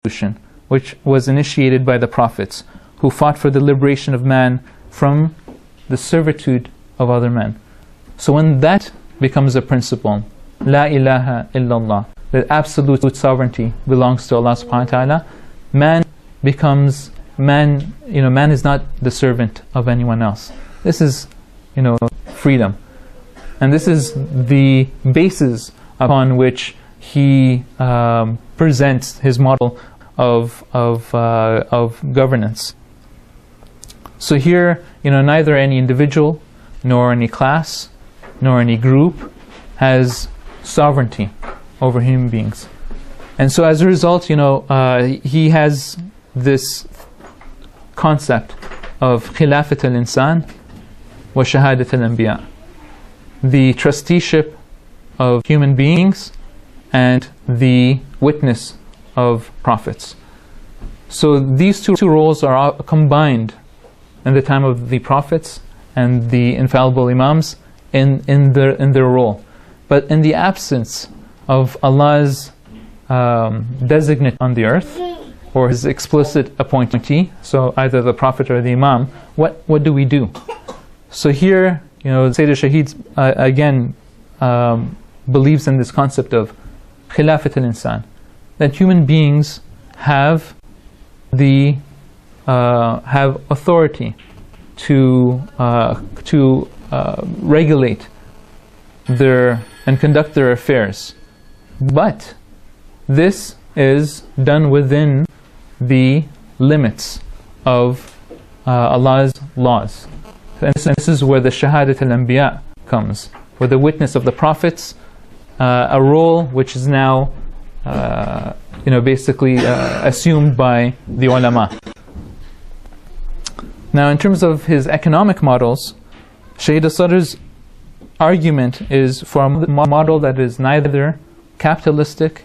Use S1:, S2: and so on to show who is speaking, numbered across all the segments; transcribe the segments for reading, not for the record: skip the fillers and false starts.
S1: revolution, which was initiated by the prophets, who fought for the liberation of man from the servitude of other men. So when that becomes a principle, La ilaha illallah, that absolute sovereignty belongs to Allah subhanahu wa ta'ala, man becomes, man is not the servant of anyone else. This is, freedom. And this is the basis upon which he presents his model of governance. So here, neither any individual, nor any class, nor any group has sovereignty over human beings. And so as a result, he has this concept of khilafat al-insan wa shahadat al-anbiya, the trusteeship of human beings and the witness of prophets. So these two roles are combined in the time of the prophets and the infallible imams in their role. But in the absence of Allah's designate on the earth, or His explicit appointee, so either the prophet or the imam, what do we do? So here, Sayyid al-Shaheed again believes in this concept of khilafat al-insan, that human beings have authority to regulate and conduct their affairs, but this is done within the limits of Allah's laws. And this is where the shahadat al-anbiya comes, where the witness of the prophets, a role which is now basically assumed by the ulama. Now, in terms of his economic models, Sayyid al Sadr's argument is for a model that is neither capitalistic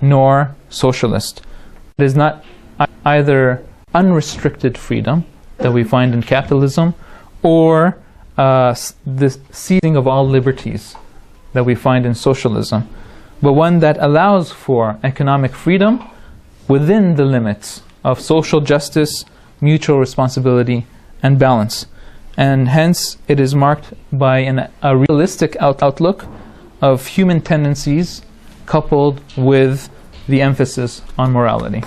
S1: nor socialist. It is not either unrestricted freedom that we find in capitalism, or the seizing of all liberties that we find in socialism, but one that allows for economic freedom within the limits of social justice, mutual responsibility, and balance. And hence it is marked by a realistic outlook of human tendencies coupled with the emphasis on morality.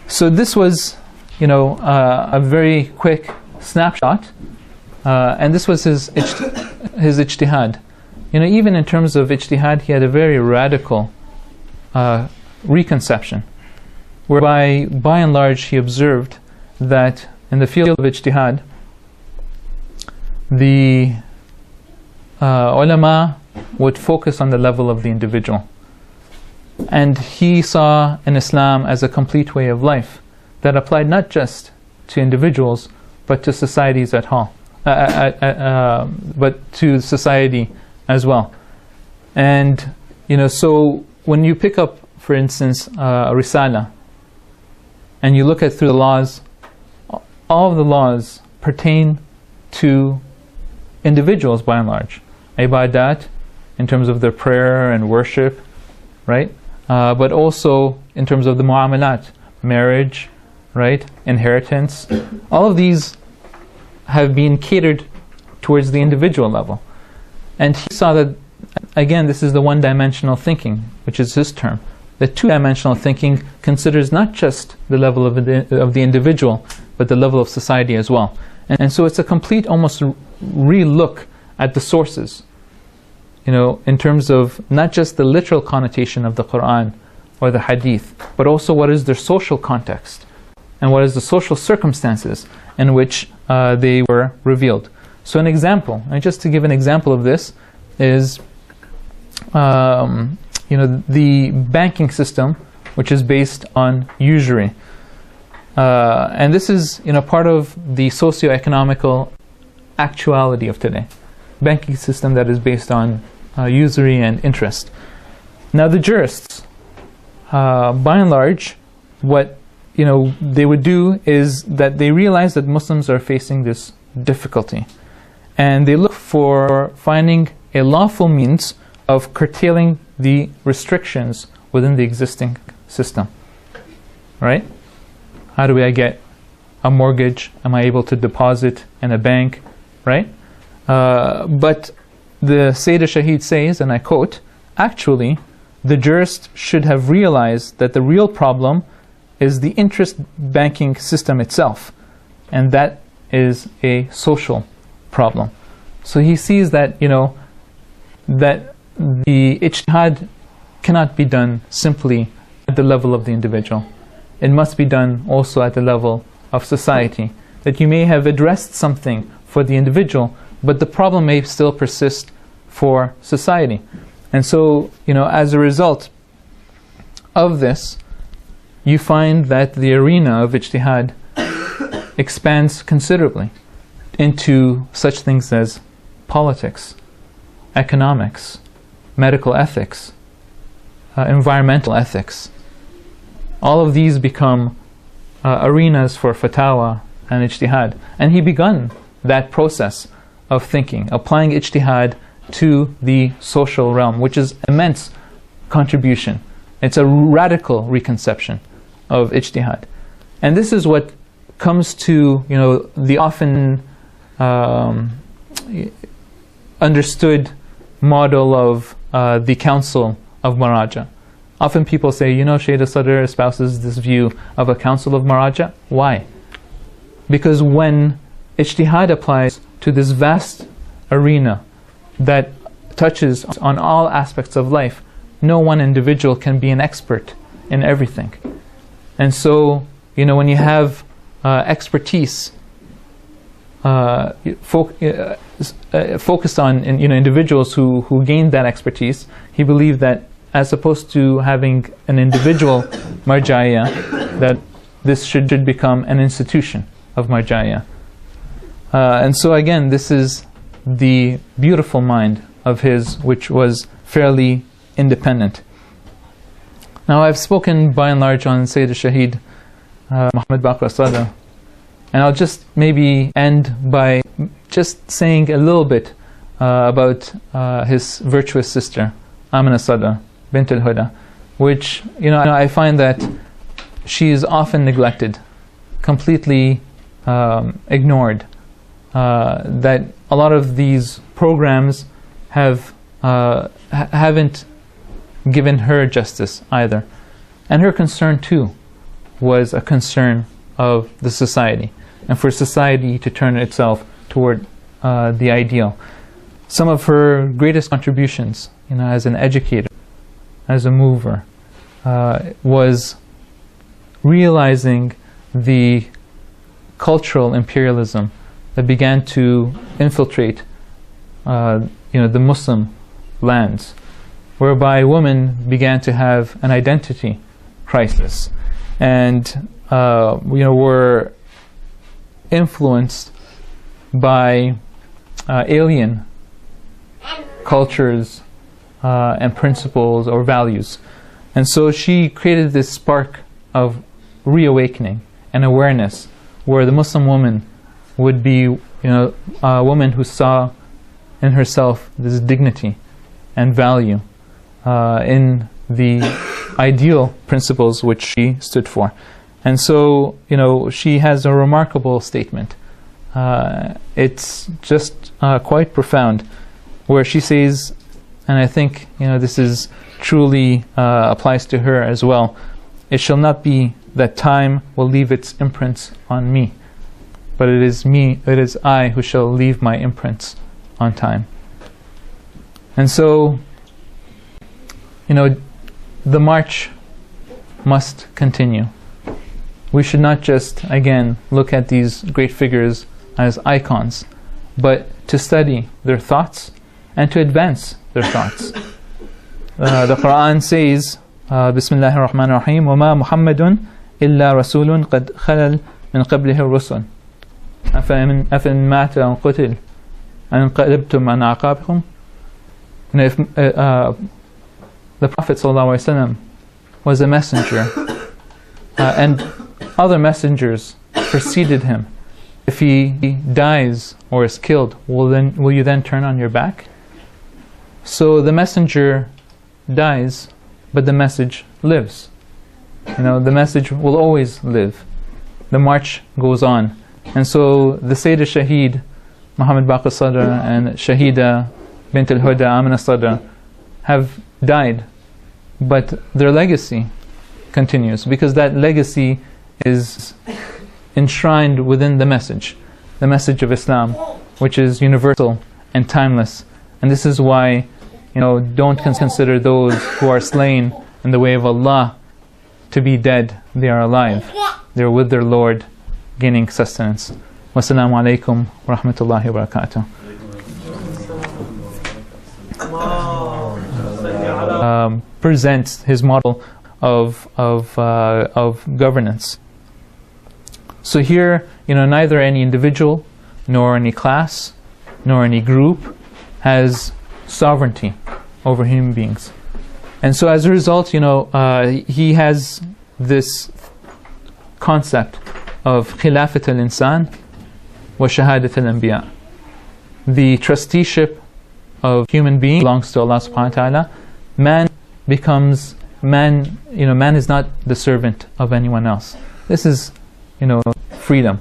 S1: So this was, a very quick snapshot, and this was his ijtihad. Even in terms of ijtihad, he had a very radical reconception, whereby, by and large, he observed that in the field of ijtihad, the ulama would focus on the level of the individual. And he saw in Islam as a complete way of life that applied not just to individuals, but to societies at all, but to society as well. And so when you pick up, for instance, a risala, and you look at through the laws, all of the laws pertain to individuals by and large. Ibadat, in terms of their prayer and worship, right? But also in terms of the mu'amalat, marriage, right? Inheritance. All of these have been catered towards the individual level. And he saw that, again, this is the one-dimensional thinking, which is his term. The two-dimensional thinking considers not just the level of the individual, but the level of society as well. And so it's a complete, almost re-look at the sources, in terms of not just the literal connotation of the Quran or the Hadith, but also what is their social context and what is the social circumstances in which they were revealed. So an example, and just to give an example of this, is the banking system, which is based on usury. And this is part of the socio-economical actuality of today. Banking system that is based on usury and interest. Now the jurists, by and large, what they would do is that they realize that Muslims are facing this difficulty, and they look for finding a lawful means of curtailing the restrictions within the existing system, right? How do I get a mortgage? Am I able to deposit in a bank, right? But the Sayyid al-Shaheed says, and I quote, actually, the jurist should have realized that the real problem is the interest banking system itself, and that is a social problem. So he sees that, that the ijtihad cannot be done simply at the level of the individual. It must be done also at the level of society. That you may have addressed something for the individual, but the problem may still persist for society. And so, as a result of this, you find that the arena of ijtihad expands considerably into such things as politics, economics, medical ethics, environmental ethics. All of these become arenas for fatwa and ijtihad. And he begun that process of thinking, applying ijtihad to the social realm, which is immense contribution. It's a radical reconception of ijtihad. And this is what comes to, the often understood model of the Council of Maraja. Often people say, Sayyid al Sadr espouses this view of a Council of Maraja. Why? Because when ijtihad applies to this vast arena that touches on all aspects of life, no one individual can be an expert in everything. And so, when you have expertise focused on individuals who gained that expertise, he believed that as opposed to having an individual marja'iyah, that this should become an institution of marja'iyah. And so again, this is the beautiful mind of his, which was fairly independent. Now, I've spoken by and large on Sayyid al-Shaheed, Muhammad Baqir al Sadr, and I'll just maybe end by just saying a little bit about his virtuous sister, Amina Sadr, bint al-Huda, which, I find that she is often neglected, completely ignored. That a lot of these programs haven't given her justice either. And her concern too was a concern of the society, and for society to turn itself toward the ideal. Some of her greatest contributions, as an educator, as a mover, was realizing the cultural imperialism that began to infiltrate the Muslim lands, whereby women began to have an identity crisis and were influenced by alien cultures and principles or values. And so she created this spark of reawakening and awareness, where the Muslim woman would be a woman who saw in herself this dignity and value in the ideal principles which she stood for. And so, she has a remarkable statement. It's just quite profound, where she says, and I think this is truly applies to her as well, "It shall not be that time will leave its imprints on me, but it is I who shall leave my imprints on time." And so, the march must continue. We should not just, again, look at these great figures as icons, but to study their thoughts and to advance their thoughts. The Quran says, Bismillahir Rahmanir Rahim, وَمَا مُحَمَّدٌ إِلَّا رَسُولٌ قَدْ خَلَلْ مِنْ قَبْلِهِ الرُّسُلُ أَفَإِنْ مَاتَ أَوْ قُتِلَ أَنْقَلَبْتُمْ عَنْ أَعْقَابِكُمْ. If the Prophet ﷺ was a messenger, and other messengers preceded him, if he dies or is killed, will you then turn on your back? So the messenger dies, but the message lives. the message will always live. The march goes on. And so the Sayyid al-Shaheed, Muhammad Baqir al Sadr, and Shaheeda bint al-Huda, Amina Sadr, have died, but their legacy continues, because that legacy is enshrined within the message of Islam, which is universal and timeless. And this is why, don't consider those who are slain in the way of Allah to be dead. They are alive. They are with their Lord, gaining sustenance. Wassalamu alaikum wa rahmatullahi wa barakatuh. Presents his model of governance. So here, neither any individual, nor any class, nor any group has sovereignty over human beings. And so as a result, he has this concept of khilafat al-insan wa shahadat al-anbiya. The trusteeship of human beings belongs to Allah subhanahu wa ta'ala. Man is not the servant of anyone else. This is, freedom.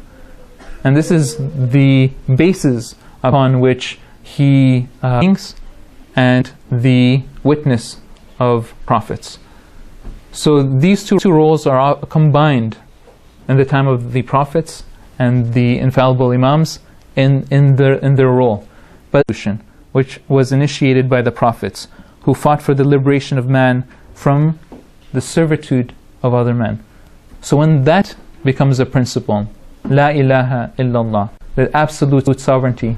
S1: And this is the basis upon which he thinks, and the witness of prophets. So these two roles are combined in the time of the prophets and the infallible imams in their role. But which was initiated by the prophets, who fought for the liberation of man from the servitude of other men. So when that becomes a principle, La ilaha illallah, the absolute sovereignty